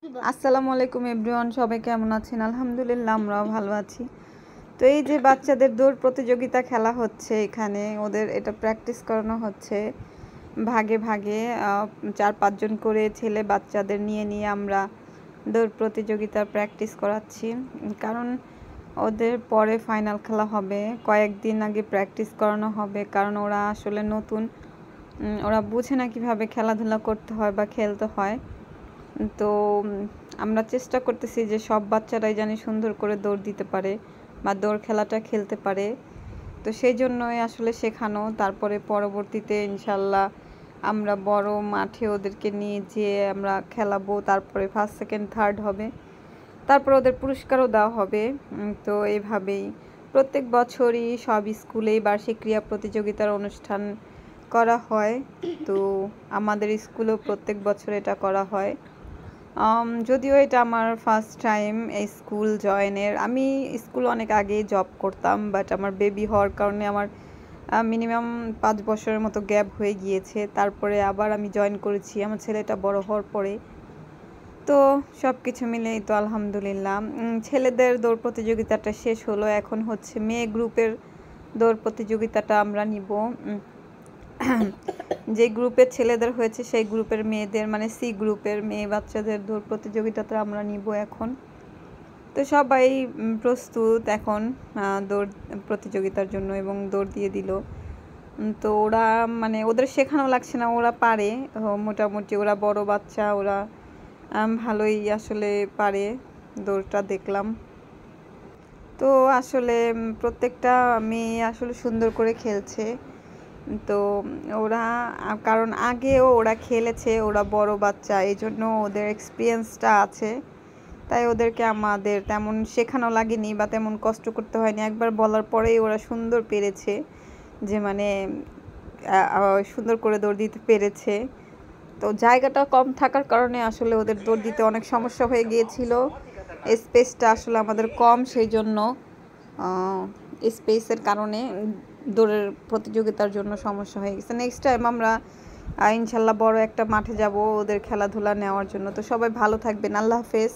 আসসালামু আলাইকুম এভরিওয়ান, সবাই কেমন আছেন? আলহামদুলিল্লাহ আমরাও ভালো আছি। তো এই যে বাচ্চাদের দৌড় প্রতিযোগিতা খেলা হচ্ছে, এখানে ওদের এটা প্র্যাকটিস করানো হচ্ছে ভাগে ভাগে 4-5 জন করে ছেলে বাচ্চাদের নিয়ে নিয়ে আমরা দৌড় প্রতিযোগিতার প্র্যাকটিস করাচ্ছি। কারণ ওদের পরে ফাইনাল খেলা হবে, কয়েকদিন আগে প্র্যাকটিস করানো হবে। কারণ ওরা আসলে নতুন, ওরা বুঝে না কীভাবে খেলাধুলা করতে হয় বা খেলতে হয়। তো আমরা চেষ্টা করতেছি যে সব বাচ্চারাই জানি সুন্দর করে দৌড় দিতে পারে বা দৌড় খেলাটা খেলতে পারে। তো সেই জন্যই আসলে শেখানো। তারপরে পরবর্তীতে ইনশাল্লাহ আমরা বড় মাঠে ওদেরকে নিয়ে যেয়ে আমরা খেলাবো। তারপরে ফার্স্ট সেকেন্ড থার্ড হবে, তারপর ওদের পুরস্কারও দেওয়া হবে। তো এইভাবেই প্রত্যেক বছরই সব স্কুলেই বার্ষিক ক্রীড়া প্রতিযোগিতার অনুষ্ঠান করা হয়। তো আমাদের স্কুলেও প্রত্যেক বছর এটা করা হয়। যদিও এটা আমার ফার্স্ট টাইম এই স্কুল জয়েনের। আমি স্কুল অনেক আগেই জব করতাম, বাট আমার বেবি হওয়ার কারণে আমার মিনিমাম 5 বছরের মতো গ্যাপ হয়ে গিয়েছে। তারপরে আবার আমি জয়েন করেছি আমার ছেলেটা বড় হওয়ার পরে। তো সব কিছু মিলেই তো আলহামদুলিল্লাহ। ছেলেদের দৌড় প্রতিযোগিতাটা শেষ হলো, এখন হচ্ছে মেয়ে গ্রুপের দৌড় প্রতিযোগিতাটা আমরা নিব। যে গ্রুপের ছেলেদের হয়েছে সেই গ্রুপের মেয়েদের, মানে সি গ্রুপের মেয়ে বাচ্চাদের দৌড় প্রতিযোগিতাতে আমরা নিব এখন। তো সবাই প্রস্তুত এখন দৌড় প্রতিযোগিতার জন্য এবং দৌড় দিয়ে দিল। তো ওরা মানে ওদের শেখানো লাগছে না, ওরা পারে মোটামুটি। ওরা বড় বাচ্চা, ওরা ভালোই আসলে পারে, দৌড়টা দেখলাম। তো আসলে প্রত্যেকটা মেয়ে আসলে সুন্দর করে খেলছে। তো ওরা, কারণ আগেও ওরা খেলেছে, ওরা বড় বাচ্চা, এই জন্য ওদের এক্সপিরিয়েন্সটা আছে। তাই ওদেরকে আমাদের তেমন শেখানো লাগেনি বা তেমন কষ্ট করতে হয়নি। একবার বলার পরেই ওরা সুন্দর পেরেছে, যে মানে সুন্দর করে দৌড় দিতে পেরেছে। তো জায়গাটা কম থাকার কারণে আসলে ওদের দৌড় দিতে অনেক সমস্যা হয়ে গিয়েছিল। স্পেসটা আসলে আমাদের কম, সেই জন্য স্পেসের কারণে দৌড়ের প্রতিযোগিতার জন্য সমস্যা হয়ে গেছে। নেক্সট টাইম আমরা ইনশাল্লাহ বড় একটা মাঠে যাব ওদের খেলাধুলা নেওয়ার জন্য। তো সবাই ভালো থাকবেন, আল্লাহ হাফেজ।